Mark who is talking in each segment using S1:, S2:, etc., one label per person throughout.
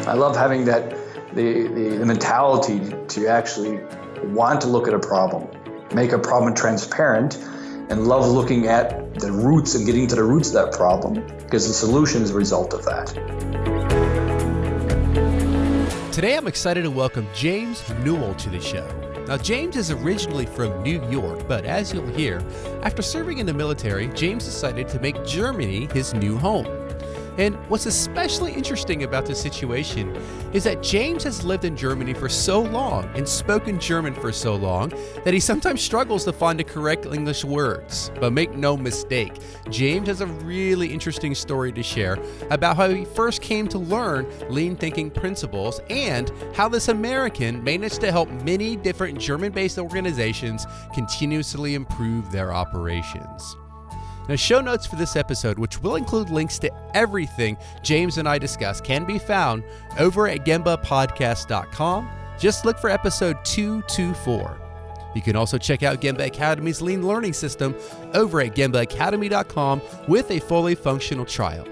S1: I love having that the mentality to actually want to look at a problem, make a problem transparent, and love looking at the roots and getting to the roots of that problem, because the solution is a result of that.
S2: Today I'm excited to welcome James Newell to the show. Now, James is originally from New York, but as you'll hear, after serving in the military, James decided to make Germany his new home. And what's especially interesting about this situation is that James has lived in Germany for so long and spoken German for so long that he sometimes struggles to find the correct English words. But make no mistake, James has a really interesting story to share about how he first came to learn lean thinking principles and how this American managed to help many different German-based organizations continuously improve their operations. Now, show notes for this episode, which will include links to everything James and I discuss, can be found over at gembapodcast.com. Just look for episode 224. You can also check out Gemba Academy's Lean Learning System over at gembaacademy.com with a fully functional trial.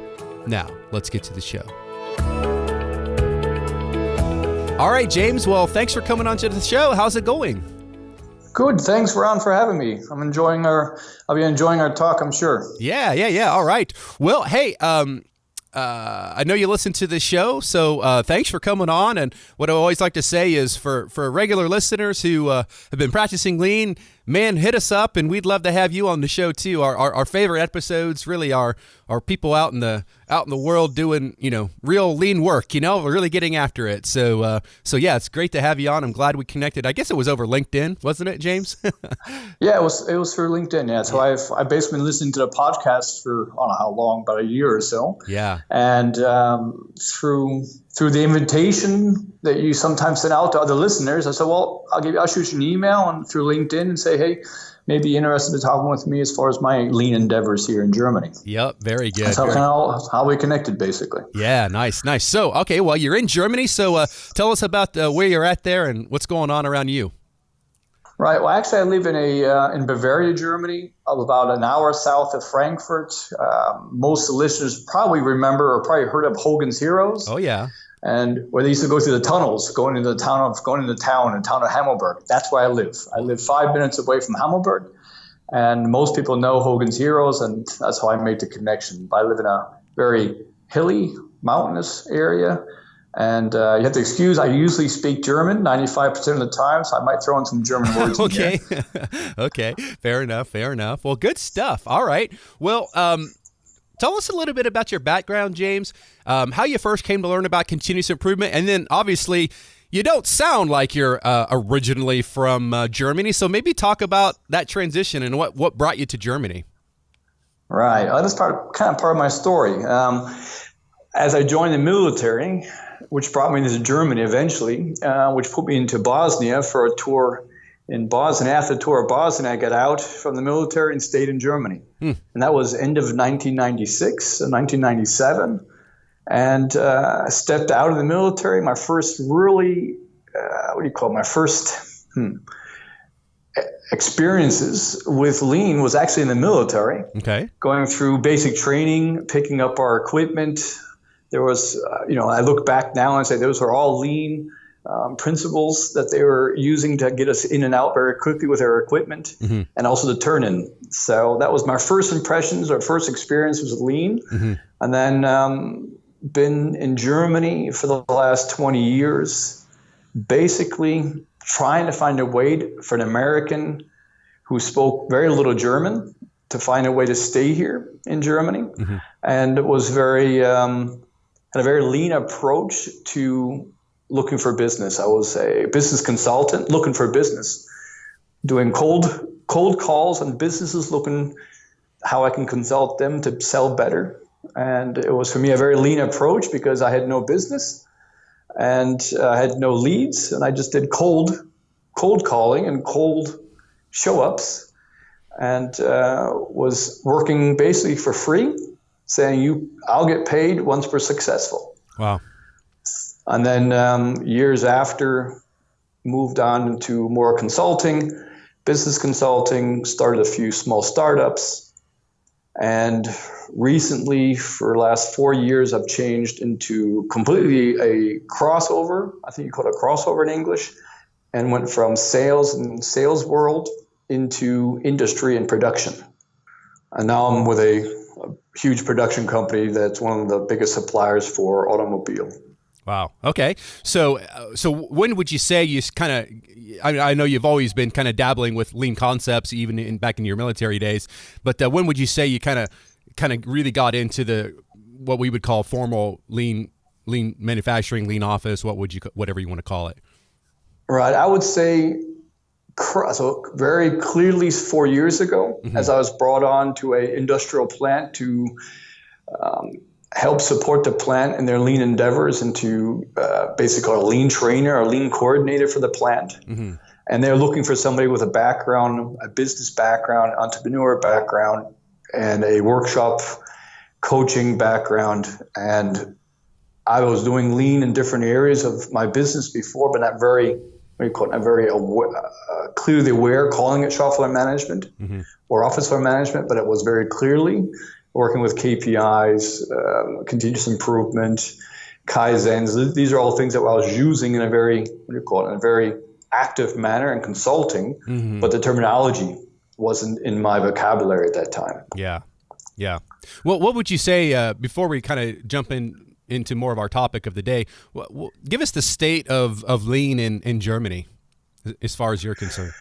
S2: Now, let's get to the show. All right, James. Well, thanks for coming on to the show. How's it going?
S1: Good. Thanks, Ron, for having me. I'll be enjoying our talk, I'm sure.
S2: Yeah. All right. Well, hey, I know you listen to the show, so thanks for coming on. And what I always like to say is for regular listeners who have been practicing lean, man, hit us up, and we'd love to have you on the show too. Our favorite episodes really are people out in the world doing, real lean work, we're really getting after it. So yeah, it's great to have you on. I'm glad we connected. I guess it was over LinkedIn, wasn't it, James?
S1: Yeah, it was through LinkedIn. Yeah. So I've basically been listening to the podcast for, I don't know how long, about a year or so.
S2: Yeah.
S1: And through the invitation that you sometimes send out to other listeners, I said, well, I'll shoot you an email and through LinkedIn and say, hey, maybe you're interested in talking with me as far as my lean endeavors here in Germany.
S2: Yep, very good.
S1: That's how we connected, basically.
S2: Yeah, nice. So, okay, well, you're in Germany, so tell us about where you're at there and what's going on around you.
S1: Right. Well, actually, I live in Bavaria, Germany, about an hour south of Frankfurt. Most of the listeners probably remember or probably heard of Hogan's Heroes.
S2: Oh, yeah.
S1: And where they used to go through the tunnels, going into the town of Hammelburg. That's where I live. I live 5 minutes away from Hammelburg, and most people know Hogan's Heroes, and that's how I made the connection. I live in a very hilly, mountainous area, and you have to excuse, I usually speak German 95% of the time, so I might throw in some German words.
S2: Okay. Okay, fair enough. Well, good stuff. All right. Well, tell us a little bit about your background, James, how you first came to learn about continuous improvement, and then obviously you don't sound like you're originally from Germany, so maybe talk about that transition and what brought you to Germany.
S1: Right. That's part of my story. As I joined the military, which brought me to Germany eventually, which put me into Bosnia for a tour in Bosnia. After the tour of Bosnia, I got out from the military and stayed in Germany. And that was end of 1996 and 1997. And I stepped out of the military. My first really, experiences with lean was actually in the military.
S2: Okay.
S1: Going through basic training, picking up our equipment. There was, I look back now and say those were all lean principles that they were using to get us in and out very quickly with our equipment, and also the turn-in. So that was my first impressions, or first experience was lean. And then been in Germany for the last 20 years, basically trying to find a way for an American who spoke very little German to find a way to stay here in Germany. And it was had a very lean approach to looking for business. I was a business consultant looking for business, doing cold calls on businesses, looking how I can consult them to sell better. And it was for me a very lean approach because I had no business and I had no leads, and I just did cold calling and cold show-ups, and was working basically for free, saying I'll get paid once we're successful.
S2: Wow.
S1: And then years after, moved on into more consulting, business consulting, started a few small startups, And recently, for the last 4 years, I've changed into completely a crossover. I think you call it a crossover in English, and went from sales and sales world into industry and production. And now I'm with a huge production company that's one of the biggest suppliers for automobile.
S2: Wow. Okay. So when would you say you kind of? I know you've always been kind of dabbling with lean concepts, even back in your military days. But when would you say you kind of really got into what we would call formal lean manufacturing, lean office? Whatever you want to call it?
S1: Right. I would say so very clearly 4 years ago, as I was brought on to an industrial plant to help support the plant in their lean endeavors, and to basically a lean trainer or lean coordinator for the plant. And they're looking for somebody with a business background, entrepreneur background, and a workshop coaching background. And I was doing lean in different areas of my business before, but not very clearly aware, calling it shop floor management or office floor management, but it was very clearly working with KPIs, continuous improvement, Kaizens. These are all things that I was using in a very active manner and consulting, but the terminology wasn't in my vocabulary at that time.
S2: Yeah. Yeah. Well, what would you say, before we kind of jump into more of our topic of the day, give us the state of lean in Germany, as far as you're concerned?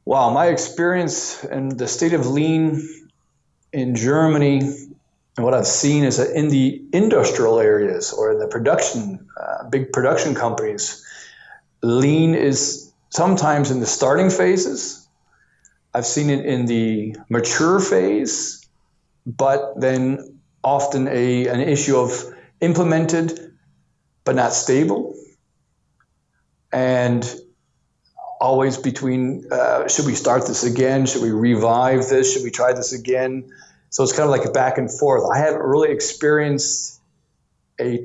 S1: Wow, my experience and the state of lean in Germany, and what I've seen is that in the industrial areas or in the production, big production companies, lean is sometimes in the starting phases. I've seen it in the mature phase, but then often an issue of implemented but not stable, and always between should we start this again? Should we revive this? Should we try this again? So it's kind of like a back and forth. I haven't really experienced a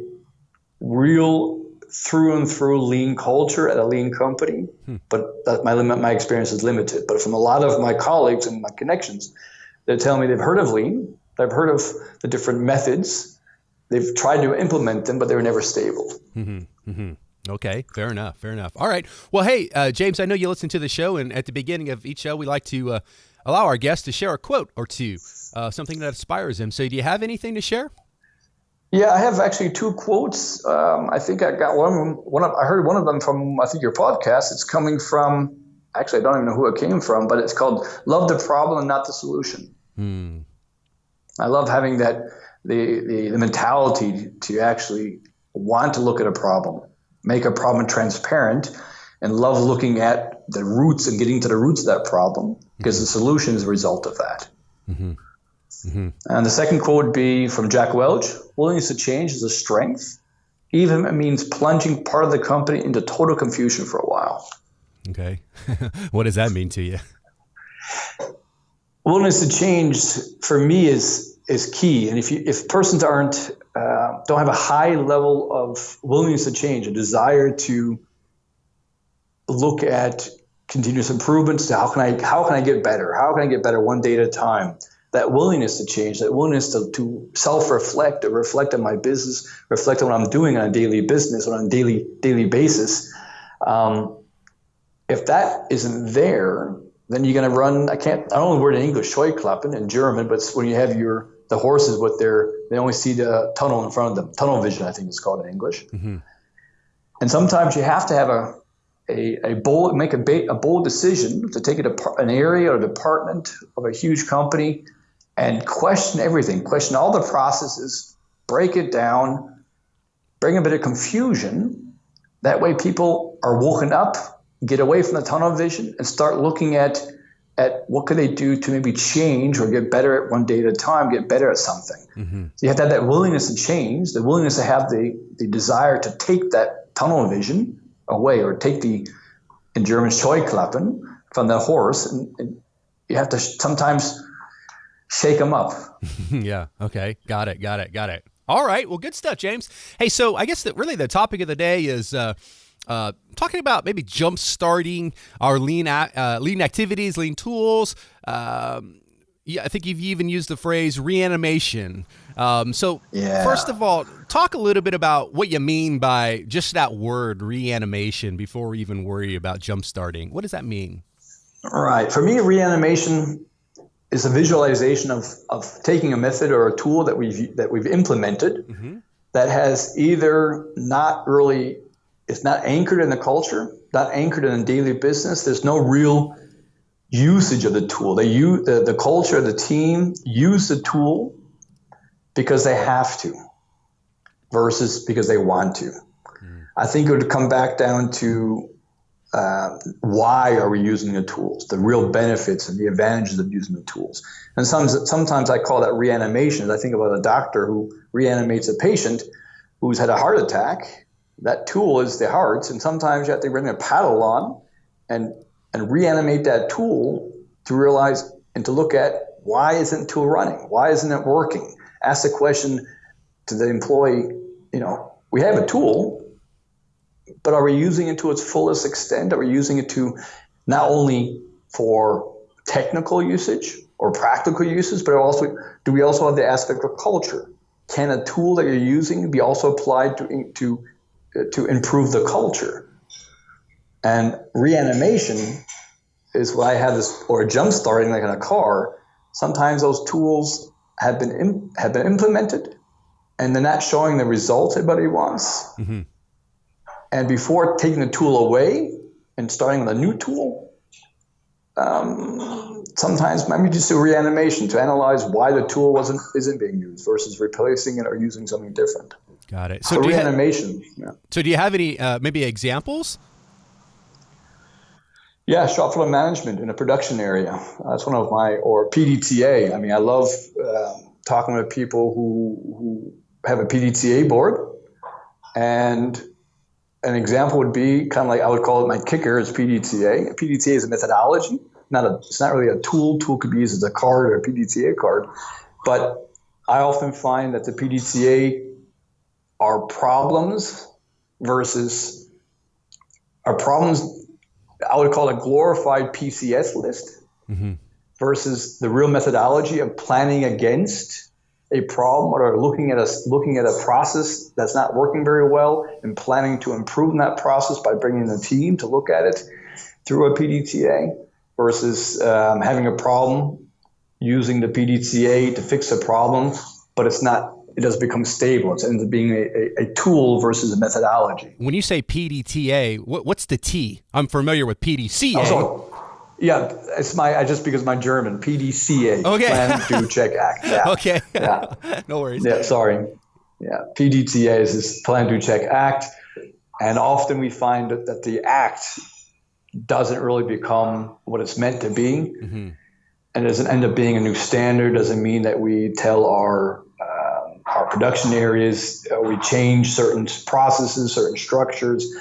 S1: real through and through lean culture at a lean company, but my experience is limited. But from a lot of my colleagues and my connections, they tell me they've heard of lean, they've heard of the different methods, they've tried to implement them, but they were never stable.
S2: Okay, fair enough. All right. Well, hey, James, I know you listen to the show, and at the beginning of each show, we like to allow our guests to share a quote or two, something that inspires them. So do you have anything to share?
S1: Yeah, I have actually two quotes. I think I got I heard one of them from, I think, your podcast. It's coming from, actually, I don't even know who it came from, but it's called "Love the Problem and Not the Solution." I love having the mentality to actually want to look at a problem, make a problem transparent, and love looking at the roots and getting to the roots of that problem, because the solution is a result of that. And the second quote would be from Jack Welch: "Willingness to change is a strength, even if it means plunging part of the company into total confusion for a while."
S2: Okay. What does that mean to you?
S1: Willingness to change for me is key. And if persons don't have a high level of willingness to change, a desire to look at continuous improvements, to how can I get better? How can I get better one day at a time? That willingness to change, that willingness to self-reflect, to reflect on my business, reflect on what I'm doing on a daily business, on a daily basis. If that isn't there, then you're going to run. I don't know the word in English, Scheuklappen in German, but it's when you have the horses with they only see the tunnel in front of them. Tunnel vision, I think it's called in English. And sometimes you have to have make a bold decision to take an area or department of a huge company and question everything, question all the processes, break it down, bring a bit of confusion. That way people are woken up, get away from the tunnel vision, and start looking at what can they do to maybe change or get better at one day at a time, get better at something. So you have to have that willingness to change, the willingness to have the desire to take that tunnel vision away, or take in German, Scheuklappen, from the horse, and you have to sometimes shake them up.
S2: Yeah. Okay. Got it. All right. Well, good stuff, James. Hey, so I guess that really the topic of the day is talking about maybe jump starting our lean activities, lean tools. Yeah, I think you've even used the phrase reanimation. So
S1: Yeah.
S2: first of all, talk a little bit about what you mean by just that word reanimation before we even worry about jump starting. What does that mean?
S1: All right. For me, reanimation is a visualization of taking a method or a tool that we've implemented that has either not really, it's not anchored in the culture, not anchored in the daily business. There's no real usage of the tool. The culture, the team use the tool because they have to versus because they want to. I think it would come back down to why are we using the tools, the real benefits and the advantages of using the tools. And sometimes I call that reanimation. I think about a doctor who reanimates a patient who's had a heart attack. That tool is the heart, and sometimes you have to bring a paddle on and reanimate that tool to realize and to look at why isn't the tool running? Why isn't it working? Ask the question to the employee, we have a tool, but are we using it to its fullest extent? Are we using it to not only for technical usage or practical uses, but also do we also have the aspect of culture? Can a tool that you're using be also applied to improve the culture? And reanimation is what I have this, or jump starting like in a car. Sometimes those tools have been implemented, and they're not showing the results everybody wants. And before taking the tool away and starting with a new tool, sometimes maybe just do reanimation to analyze why the tool isn't being used versus replacing it or using something different.
S2: Got it.
S1: So reanimation.
S2: So do you have any maybe examples?
S1: Yeah, shop floor management in a production area. That's one of or PDTA. I mean, I love talking with people who have a PDTA board. And an example would be kind of like, I would call it my kicker is PDTA. PDTA is a methodology. It's not really a tool. Tool could be used as a card or a PDTA card. But I often find that the PDTA are problems versus I would call it a glorified PCS list versus the real methodology of planning against a problem or looking at a process that's not working very well and planning to improve that process by bringing the team to look at it through a PDTA versus having a problem using the PDTA to fix a problem, but it doesn't become stable. It ends up being a tool versus a methodology.
S2: When you say PDTA, what's the T? I'm familiar with PDCA.
S1: Yeah, it's because my German, PDCA,
S2: okay.
S1: Plan, Do, Check, Act. Yeah.
S2: Okay.
S1: Yeah.
S2: No worries.
S1: Yeah, sorry. Yeah, PDTA is this Plan, Do, Check, Act. And often we find that the act doesn't really become what it's meant to be. And it doesn't end up being a new standard. Doesn't mean that we tell our production areas, we change certain processes, certain structures.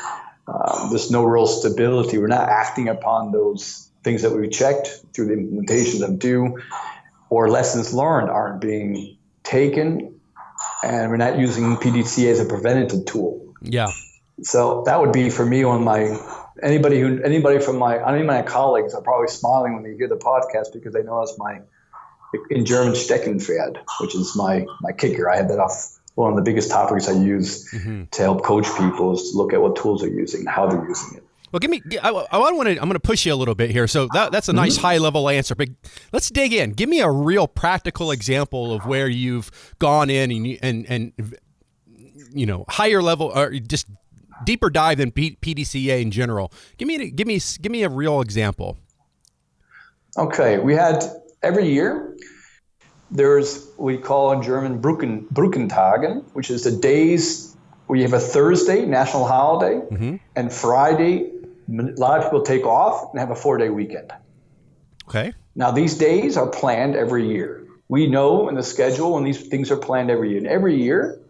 S1: There's no real stability. We're not acting upon those things that we checked through the implementation of do, or lessons learned aren't being taken, and we're not using PDCA as a preventative tool.
S2: Yeah.
S1: So that would be for me anybody from my colleagues are probably smiling when they hear the podcast because they know it's in German Steckenpferd, which is my kicker. I had that off. One of the biggest topics I use to help coach people is to look at what tools they're using and how they're using it.
S2: Well, I'm going to push you a little bit here. So that's a nice high level answer, but let's dig in. Give me a real practical example of where you've gone in and higher level or just deeper dive than PDCA in general. Give me a real example.
S1: Okay, we had every year. There's what we call in German Brückentagen, which is the days where you have a Thursday, national holiday, and Friday, a lot of people take off and have a 4-day weekend. Okay. Now, these days are planned every year. We know in the schedule when these things are planned every year. And every year,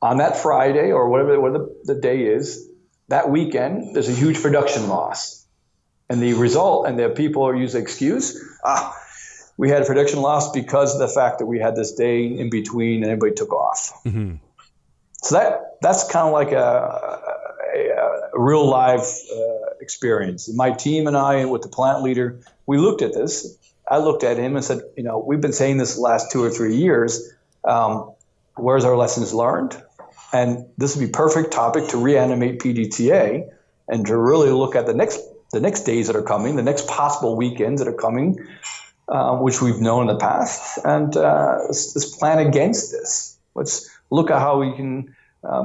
S1: on that Friday or whatever the day is, that weekend, there's a huge production loss. And the result, and the people use the excuse, we had a production loss because of the fact that we had this day in between and everybody took off. So that's kind of like a real live experience. My team and I, with the plant leader, we looked at this I looked at him and said, we've been saying this the last 2 or 3 years. Where's our lessons learned? And this would be perfect topic to reanimate PDTA and to really look at the next days that are coming, the next possible weekends that are coming, which we've known in the past, and let's plan against this. Let's look at how we can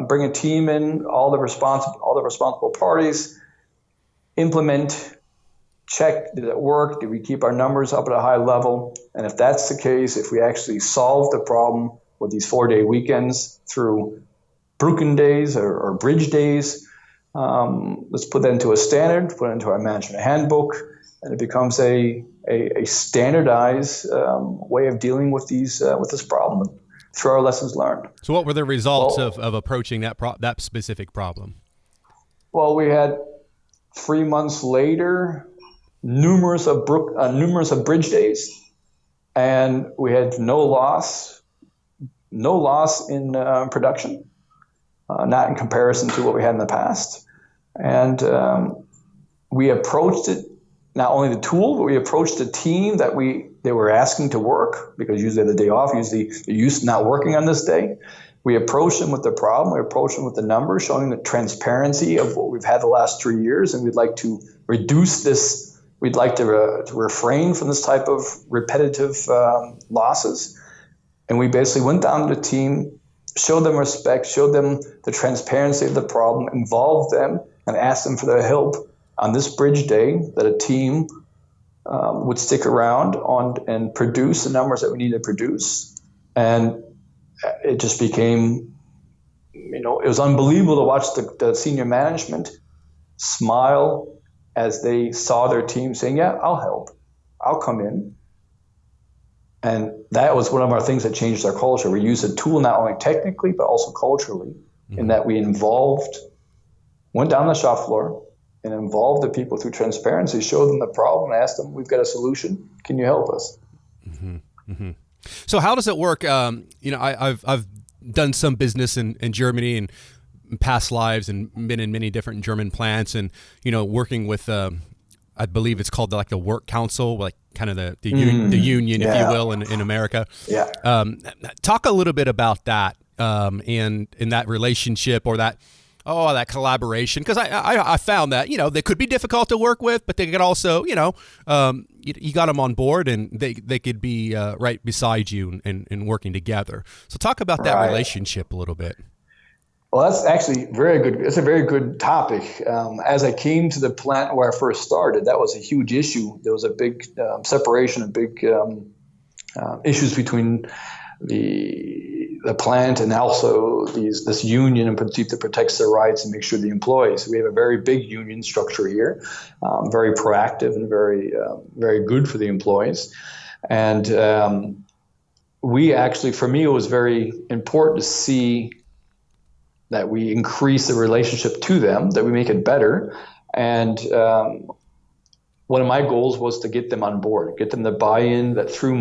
S1: bring a team in, all the responsible parties, implement, check, did it work? Did we keep our numbers up at a high level? And if that's the case, if we actually solve the problem with these 4-day weekends through broken days or bridge days, let's put that into a standard, put it into our management handbook, and it becomes a standardized way of dealing with this problem through our lessons learned.
S2: So what were the results of approaching that specific problem?
S1: Well, we had 3 months later numerous of bridge days, and we had no loss in production, not in comparison to what we had in the past. And we approached it, not only the tool, but we approached the team that they were asking to work, because usually they had the day off, usually they're used to not working on this day. We approached them with the problem, we approached them with the numbers, showing the transparency of what we've had the last 3 years, and we'd like to reduce this. We'd like to refrain from this type of repetitive losses. And we basically went down to the team, showed them respect, showed them the transparency of the problem, involved them, and asked them for their help on this bridge day, that a team would stick around and produce the numbers that we need to produce. And it just became, it was unbelievable to watch the senior management smile as they saw their team saying, yeah, I'll help. I'll come in. And that was one of our things that changed our culture. We used a tool not only technically, but also culturally, in that we went down the shop floor and involved the people through transparency, showed them the problem, asked them, we've got a solution. Can you help us? Mm-hmm.
S2: Mm-hmm. So how does it work? I've done some business in Germany and past lives, and been in many different German plants, and working with I believe it's called the work council, like kind of the union, if you will, in America.
S1: Yeah.
S2: Talk a little bit about that and in that relationship, or that collaboration, because I found that they could be difficult to work with, but they could also you got them on board, and they could be right beside you and working together. So talk about that relationship a little bit.
S1: Well, that's actually very good. It's a very good topic. As I came to the plant where I first started, that was a huge issue. There was a big separation, big issues between the plant and also this union in principle that protects their rights and makes sure the employees. We have a very big union structure here, very proactive and very very good for the employees. And for me, it was very important to see that we increase the relationship to them, that we make it better. And one of my goals was to get them on board, get them to buy in that through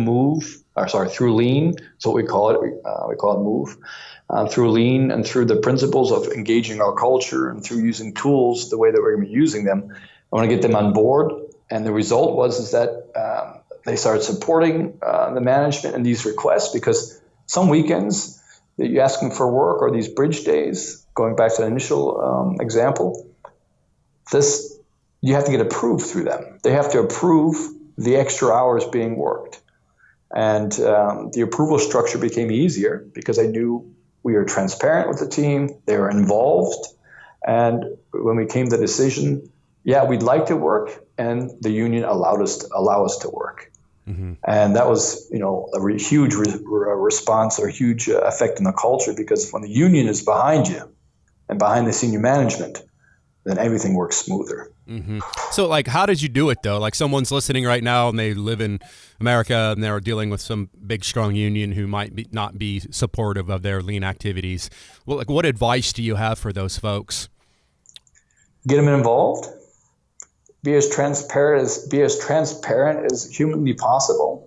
S1: Lean, that's what we call it. We call it Move. Through Lean and through the principles of engaging our culture and through using tools the way that we're going to be using them, I want to get them on board. And the result was that they started supporting the management in these requests, because some weekends that you ask them for work, or these bridge days, going back to the initial example, you have to get approved through them. They have to approve the extra hours being worked. And the approval structure became easier because I knew we were transparent with the team, they were involved. And when we came to the decision, we'd like to work, and the union allow us to work. Mm-hmm. And that was, a huge response, or a huge effect in the culture, because when the union is behind you and behind the senior management, then everything works smoother.
S2: Mm-hmm. So, how did you do it, though? Someone's listening right now, and they live in America, and they're dealing with some big, strong union who might not be supportive of their lean activities. Well, what advice do you have for those folks?
S1: Get them involved. Be as transparent as humanly possible.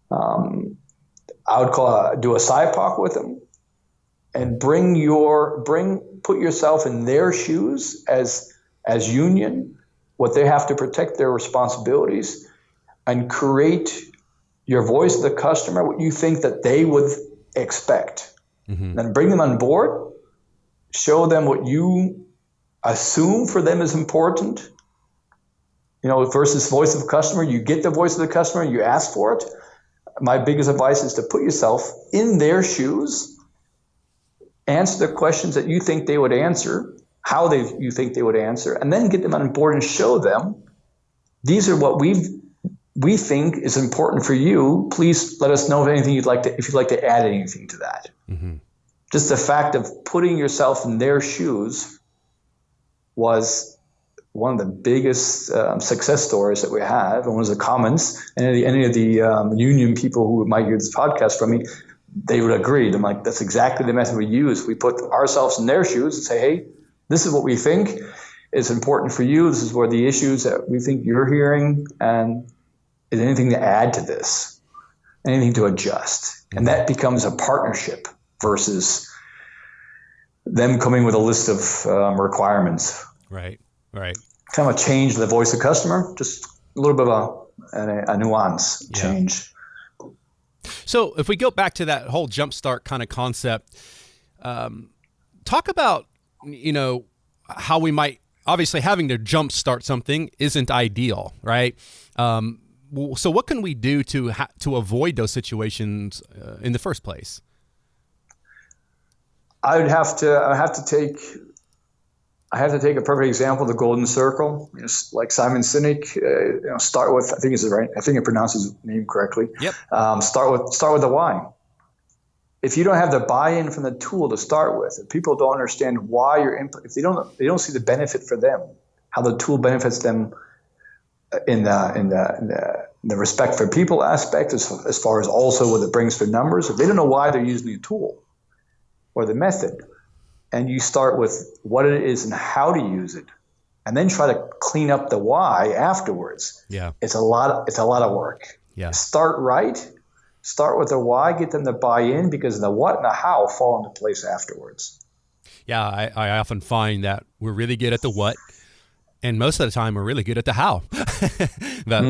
S1: I would do a SIPOC with them, and put yourself in their shoes as union, what they have to protect, their responsibilities. and create your voice of the customer, what you think that they would expect. Then bring them on board, show them what you assume for them is important. Versus voice of the customer, you get the voice of the customer, you ask for it. My biggest advice is to put yourself in their shoes, answer the questions that you think they would answer, you think they would answer, and then get them on board and show them, these are what we think is important for you. Please let us know if you'd like to add anything to that. Just the fact of putting yourself in their shoes was one of the biggest success stories that we have, and one of the comments. Any of the union people who might hear this podcast from me, they would agree. I'm like, that's exactly the method we use. We put ourselves in their shoes and say, hey, this is what we think is important for you. This is where the issues that we think you're hearing, and is anything to add to this, anything to adjust. And that becomes a partnership versus them coming with a list of requirements.
S2: Right.
S1: Kind of a change in the voice of customer, just a little bit of a nuance change.
S2: So if we go back to that whole jumpstart kind of concept, talk about, how we might, obviously having to jumpstart something isn't ideal, right? So what can we do to avoid those situations in the first place?
S1: I have to take a perfect example, the golden circle. Like Simon Sinek, start with, I think I pronounced his name correctly.
S2: Yep.
S1: Start with the why. If you don't have the buy-in from the tool to start with, if people don't understand why if they don't see the benefit for them, how the tool benefits them in the respect for people aspect, as far as also what it brings for numbers, if they don't know why they're using the tool or the method, and you start with what it is and how to use it, and then try to clean up the why afterwards.
S2: Yeah.
S1: It's a lot of work.
S2: Yeah.
S1: Start with the why, get them to buy in, because the what and the how fall into place afterwards.
S2: Yeah, I often find that we're really good at the what, and most of the time we're really good at the how. But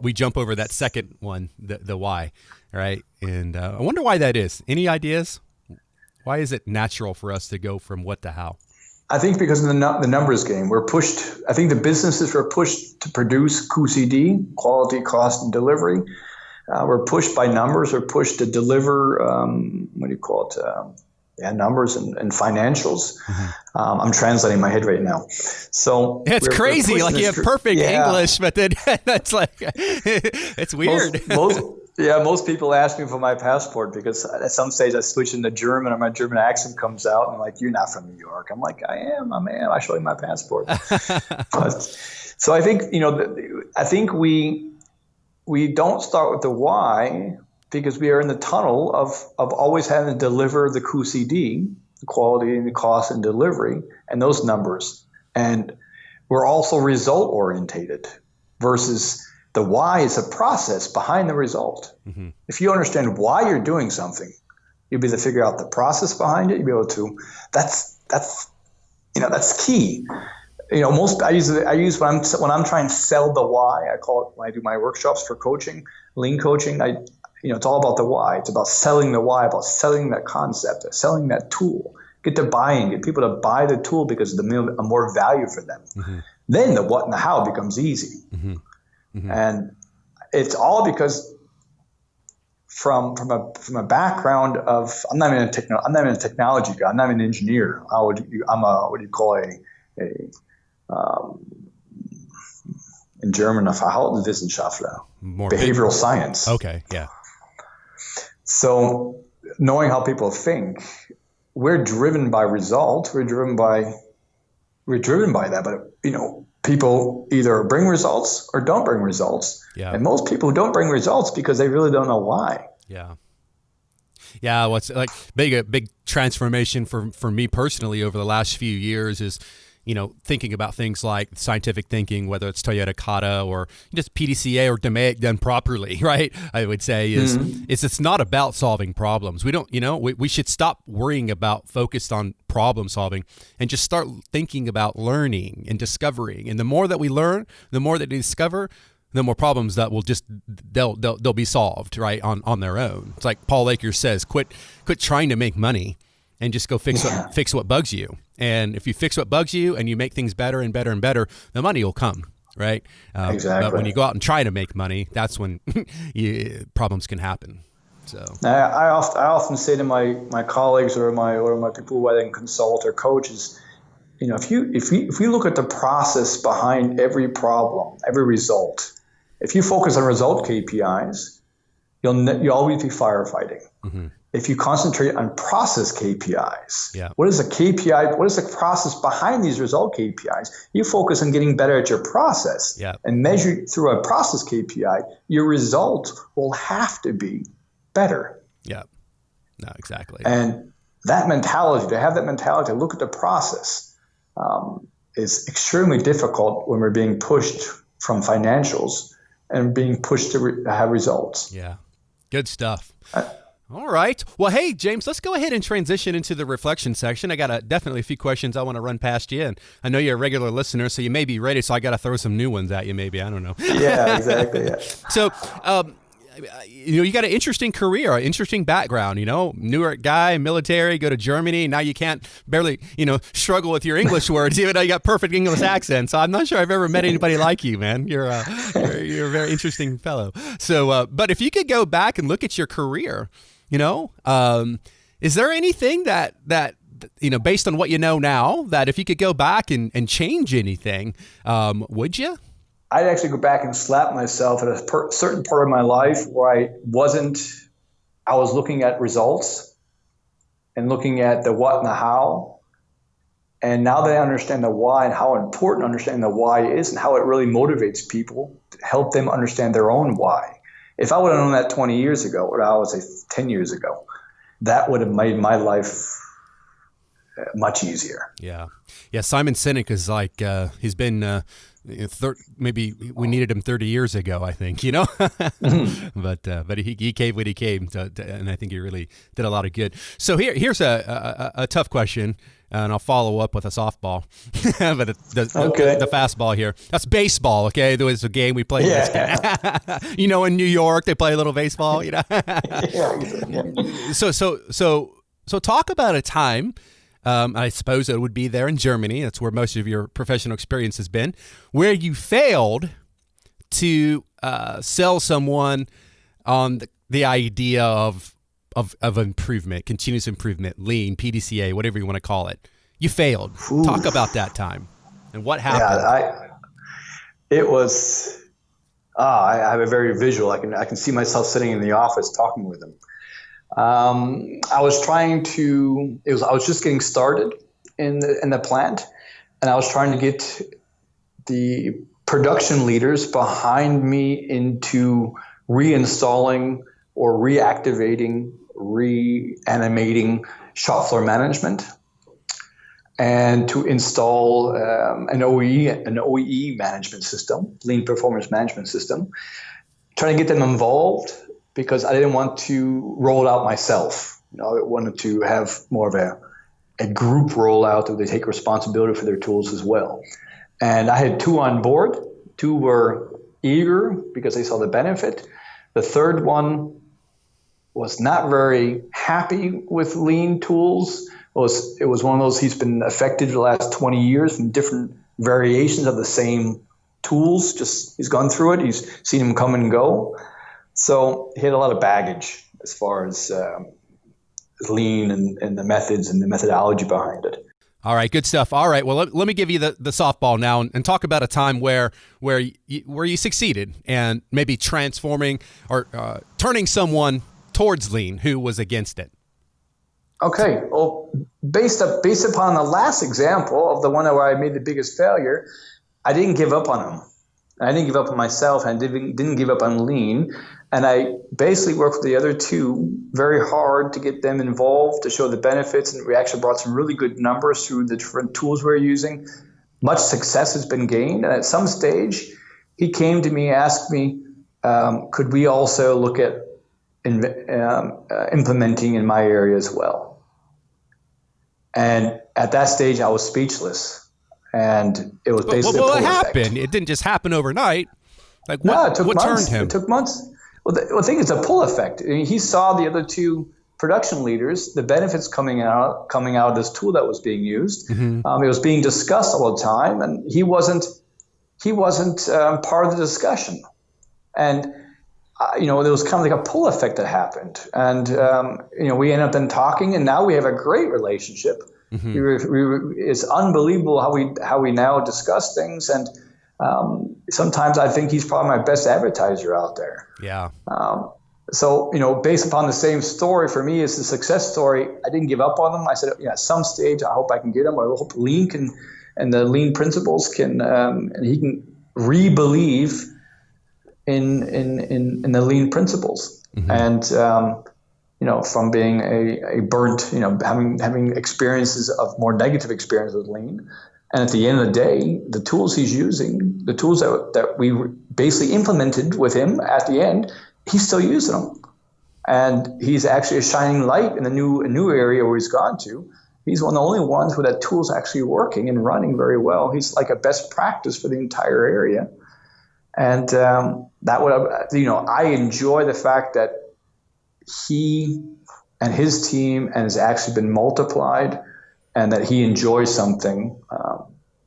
S2: we jump over that second one, the why, right? And I wonder why that is. Any ideas? Why is it natural for us to go from what to how?
S1: I think because of the numbers game, we're pushed. I think the businesses were pushed to produce QCD, quality, cost, and delivery. We're pushed by numbers. We're pushed to deliver, numbers and financials. I'm translating my head right now. So
S2: it's crazy. Like you have perfect English, but then that's like, it's weird.
S1: Most people ask me for my passport because at some stage I switch into German and my German accent comes out, and I'm like, you're not from New York. I'm like, I am. I show you my passport. So I think, we don't start with the why, because we are in the tunnel of always having to deliver the QCD, the quality and the cost and delivery, and those numbers. And we're also result orientated versus the why is a process behind the result. If you understand why you're doing something, you'll be able to figure out the process behind it. You'll be able to, that's key. I use when I'm trying to sell the why, I call it, when I do my workshops for coaching, lean coaching, it's all about the why. It's about selling the why, about selling that concept, selling that tool. Get the buy-in, get people to buy the tool because of the more value for them. Then the what and the how becomes easy. And it's all because from a background of, I'm not even a technology guy. I'm not an engineer. In German, Verhaltenswissenschaftler, behavioral science.
S2: Okay, yeah.
S1: So knowing how people think, we're driven by results. We're driven by that. But people either bring results or don't bring results.
S2: Yeah.
S1: And most people don't bring results because they really don't know why.
S2: Yeah. Yeah. What's like a big transformation for me personally over the last few years is, thinking about things like scientific thinking, whether it's Toyota Kata or just PDCA or DMAIC done properly, right? I would say it's not about solving problems. We don't, we should stop worrying about focused on problem solving and just start thinking about learning and discovering. And the more that we learn, the more that we discover, the more problems that will just they'll be solved right on their own. It's like Paul Akers says, quit trying to make money and just go fix what bugs you. And if you fix what bugs you and you make things better and better and better, the money will come, right?
S1: Exactly.
S2: But when you go out and try to make money, that's when problems can happen. So
S1: I often say to my colleagues or my people who I then consult or coaches, if we look at the process behind every problem, every result, if you focus on result KPIs, you'll always be firefighting. Mm-hmm. If you concentrate on process KPIs, what is the KPI? What is the process behind these result KPIs? You focus on getting better at your process and measure through a process KPI, your result will have to be better.
S2: Yeah, no, exactly.
S1: And that mentality, to have that mentality, to look at the process, is extremely difficult when we're being pushed from financials and being pushed to have results.
S2: Yeah, good stuff. All right. Well, hey, James, let's go ahead and transition into the reflection section. I got definitely a few questions I want to run past you, and I know you're a regular listener, so you may be ready, so I got to throw some new ones at you maybe. I don't know.
S1: Yeah, exactly. Yeah.
S2: So, you got an interesting career, an interesting background, New York guy, military, go to Germany. Now you can't barely, struggle with your English words, even though you got perfect English accent. So I'm not sure I've ever met anybody like you, man. You're a very interesting fellow. So, but if you could go back and look at your career, is there anything that based on what you know now, that if you could go back and change anything, would you?
S1: I'd actually go back and slap myself at a certain part of my life where I was looking at results and looking at the what and the how. And now that I understand the why and how important understanding the why is and how it really motivates people to help them understand their own why. If I would have known that 20 years ago, or I would say 10 years ago, that would have made my life much easier.
S2: Yeah. Yeah. Simon Sinek is like, he's been, maybe we needed him 30 years ago, I think, mm-hmm. but he gave what he came to, and I think he really did a lot of good. So here's a tough question, and I'll follow up with a softball, but the fastball here, that's baseball. Okay. There was a game we played.
S1: Yeah.
S2: In New York, they play a little baseball,
S1: Yeah.
S2: So talk about a time, I suppose it would be there in Germany. That's where most of your professional experience has been, where you failed to sell someone on the idea of improvement, continuous improvement, lean, PDCA, whatever you want to call it. You failed. Ooh. Talk about that time and what happened.
S1: Yeah, it was. I have a very visual. I can see myself sitting in the office talking with him. I was just getting started in the plant, and I was trying to get the production leaders behind me into reinstalling or reactivating, reanimating shop floor management, and to install an OEE management system, lean performance management system, trying to get them involved, because I didn't want to roll it out myself. I wanted to have more of a group rollout where they take responsibility for their tools as well. And I had 2 on board. 2 were eager because they saw the benefit. The third one was not very happy with lean tools. It was one of those, he's been affected for the last 20 years from different variations of the same tools. Just he's gone through it. He's seen them come and go. So he had a lot of baggage as far as lean and the methods and the methodology behind it.
S2: All right, good stuff. All right, well, let me give you the softball now and talk about a time where you succeeded and maybe transforming or turning someone towards lean who was against it.
S1: Okay, well, based upon the last example of the one where I made the biggest failure, I didn't give up on him. I didn't give up on myself, and didn't give up on lean. And I basically worked with the other 2 very hard to get them involved, to show the benefits. And we actually brought some really good numbers through the different tools we're using. Much success has been gained. And at some stage, he came to me, asked me, could we also look at implementing in my area as well? And at that stage, I was speechless. And it was basically
S2: what happened? It didn't just happen overnight. Like
S1: No, it took
S2: what
S1: months.
S2: turned him?
S1: It took months. Well, the thing is a pull effect. I mean, he saw the other two production leaders, the benefits coming out of this tool that was being used.
S2: Mm-hmm.
S1: It was being discussed all the time, and he wasn't part of the discussion. And there was kind of like a pull effect that happened, and we ended up then talking, and now we have a great relationship. Mm-hmm. It's unbelievable how we now discuss things, and sometimes I think he's probably my best advertiser out there.
S2: Yeah.
S1: So, based upon the same story, for me, it's the success story. I didn't give up on him. I said, at some stage, I hope I can get him. I hope Lean and the Lean principles can, and he can re-believe in the Lean principles. Mm-hmm. And, from being a burnt, having experiences of more negative experience with Lean. And at the end of the day, the tools he's using, the tools that we basically implemented with him at the end, he's still using them. And he's actually a shining light in a new area where he's gone to. He's one of the only ones where that tool's actually working and running very well. He's like a best practice for the entire area. And I enjoy the fact that he and his team has actually been multiplied, and that he enjoys something.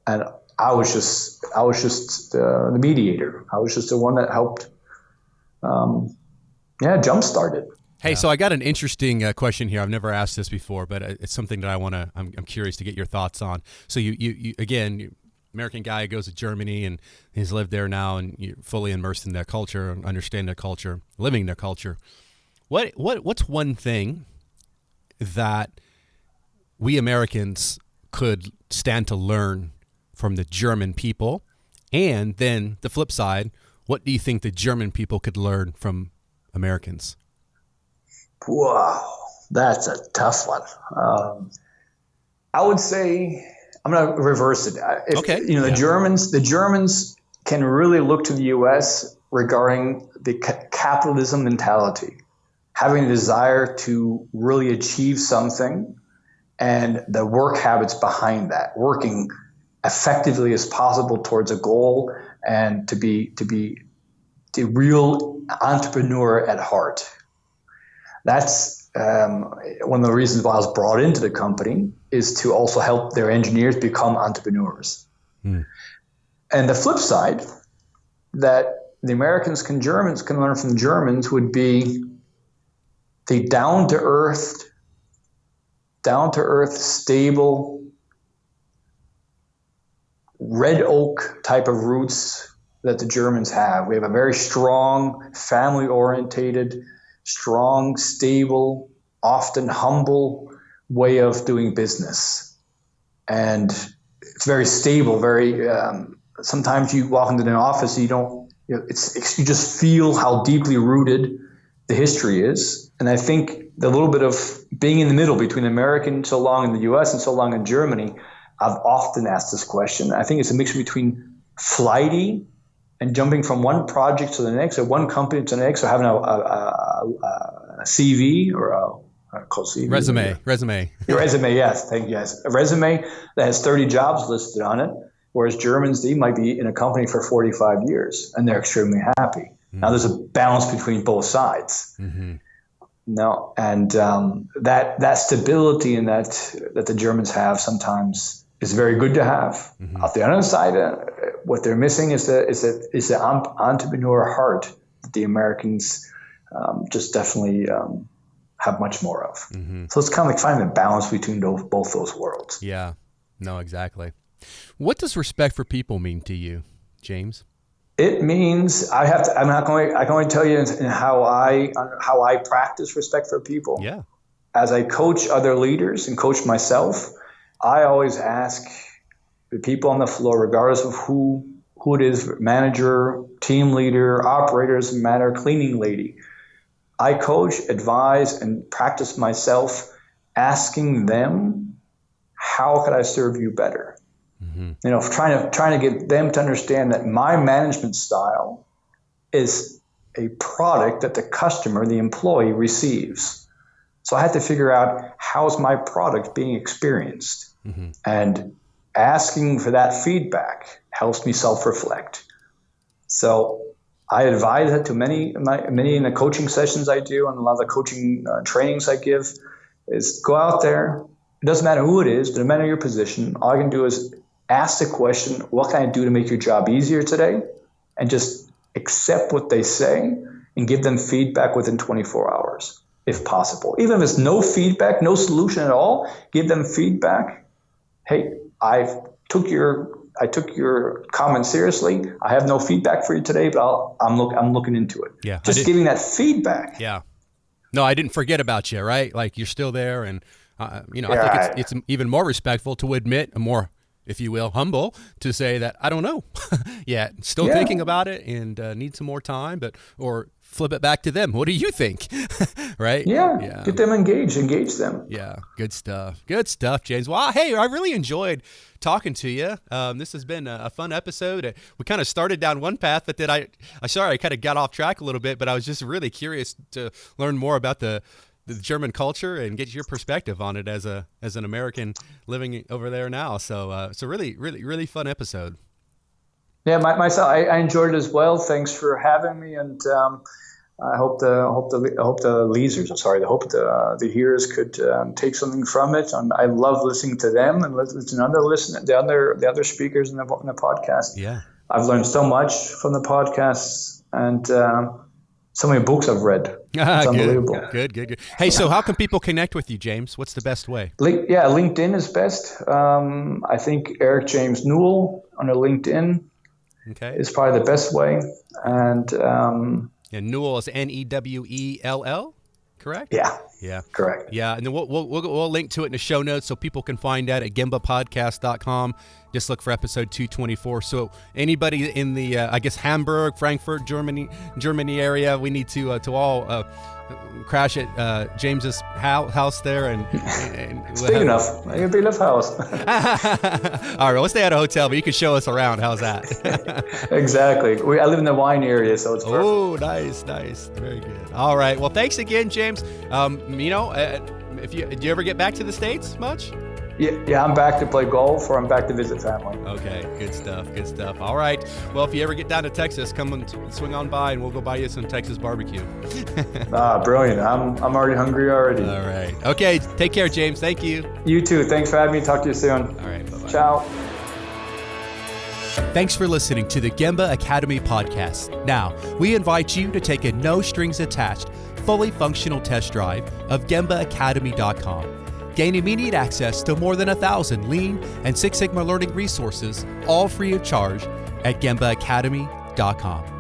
S1: And I was just the mediator. I was just the one that helped. Jumpstart it.
S2: Hey, so I got an interesting question here. I've never asked this before, but it's something that I'm curious to get your thoughts on. So you again, American guy goes to Germany and he's lived there now, and you're fully immersed in their culture, understand their culture, living their culture. What's one thing that we Americans could stand to learn from the German people? And then the flip side, what do you think the German people could learn from Americans?
S1: Wow, that's a tough one. I would say I'm going to reverse it.
S2: Okay.
S1: The Germans can really look to the U.S. regarding the capitalism mentality, having a desire to really achieve something, and the work habits behind that, working effectively as possible towards a goal, and to be the real entrepreneur at heart. That's one of the reasons why I was brought into the company, is to also help their engineers become entrepreneurs. Mm. And the flip side that the Americans and Germans can learn from the Germans would be the down-to-earth, stable, red oak type of roots that the Germans have. We have a very strong, family-orientated, strong, stable, often humble way of doing business. And it's very stable, very sometimes you walk into an office, you just feel how deeply rooted the history is. And I think the little bit of being in the middle between American so long in the US and so long in Germany, I've often asked this question. I think it's a mixture between flighty and jumping from one project to the next, or one company to the next, or having a CV or CV.
S2: Resume.
S1: Resume, yes. Thank you, yes. A resume that has 30 jobs listed on it, whereas Germans, they might be in a company for 45 years, and they're extremely happy. Mm-hmm. Now, there's a balance between both sides. Mm-hmm. No, and that stability and that the Germans have sometimes is very good to have. Mm-hmm. On the other side, what they're missing is the entrepreneur heart that the Americans just definitely have much more of. Mm-hmm. So it's kind of like finding a balance between both those worlds.
S2: Yeah, no, exactly. What does respect for people mean to you, James?
S1: It means I can only tell you in how I practice respect for people.
S2: Yeah.
S1: As I coach other leaders and coach myself, I always ask the people on the floor, regardless of who it is, manager, team leader, operator, doesn't matter, cleaning lady. I coach, advise, and practice myself, asking them, how could I serve you better? Mm-hmm. Trying to get them to understand that my management style is a product that the customer, the employee, receives. So I had to figure out, how's my product being experienced? Mm-hmm. And asking for that feedback helps me self-reflect. So I advise that to many in the coaching sessions I do and a lot of the coaching trainings I give is go out there. It doesn't matter who it is, but no matter your position, all I can do is ask the question, what can I do to make your job easier today? And just accept what they say and give them feedback within 24 hours, if possible. Even if it's no feedback, no solution at all, give them feedback. Hey, I took your comment seriously. I have no feedback for you today, but I'm looking into it.
S2: Yeah,
S1: just giving that feedback.
S2: Yeah. No, I didn't forget about you, right? Like you're still there, and I think it's even more respectful to admit, more, if you will, humble to say that I don't know. Still thinking about it and need some more time, or flip it back to them. What do you think? Right?
S1: Yeah. Get them engage them.
S2: Yeah. Good stuff, James. Well, hey, I really enjoyed talking to you. This has been a fun episode. We kind of started down one path, but then I kind of got off track a little bit, but I was just really curious to learn more about the German culture and get your perspective on it as an American living over there now. So it's a really, really, really fun episode.
S1: Yeah, myself, I enjoyed it as well. Thanks for having me, and I hope the hearers could take something from it. And I love listening to them and listening to the other speakers in the podcast.
S2: Yeah,
S1: I've learned so much from the podcasts, and so many books I've read. It's unbelievable.
S2: Good. Hey, so how can people connect with you, James? What's the best way?
S1: LinkedIn is best. I think Eric James Newell on LinkedIn is probably the best way. And
S2: Newell is Newell, correct?
S1: Yeah, correct.
S2: Yeah, and then we'll link to it in the show notes so people can find that at gembapodcast.com. Just look for episode 224. So anybody in the Hamburg, Frankfurt, Germany area, we need to all crash at James's house there, and
S1: it's big enough. It's a big enough house.
S2: All right, we'll stay at a hotel, but you can show us around. How's that?
S1: Exactly. I live in the wine area, so it's perfect.
S2: Oh, nice, very good. All right, well, thanks again, James. Do you ever get back to the States much?
S1: Yeah, I'm back to play golf, or I'm back to visit family.
S2: Okay, good stuff. All right. Well, if you ever get down to Texas, come and swing on by, and we'll go buy you some Texas barbecue.
S1: Brilliant. I'm already hungry already.
S2: All right. Okay, take care, James. Thank you.
S1: You too. Thanks for having me. Talk to you soon.
S2: All right, bye-bye.
S1: Ciao.
S2: Thanks for listening to the Gemba Academy podcast. Now, we invite you to take a no-strings-attached, fully functional test drive of GembaAcademy.com. Gain immediate access to more than 1,000 Lean and Six Sigma learning resources, all free of charge, at GembaAcademy.com.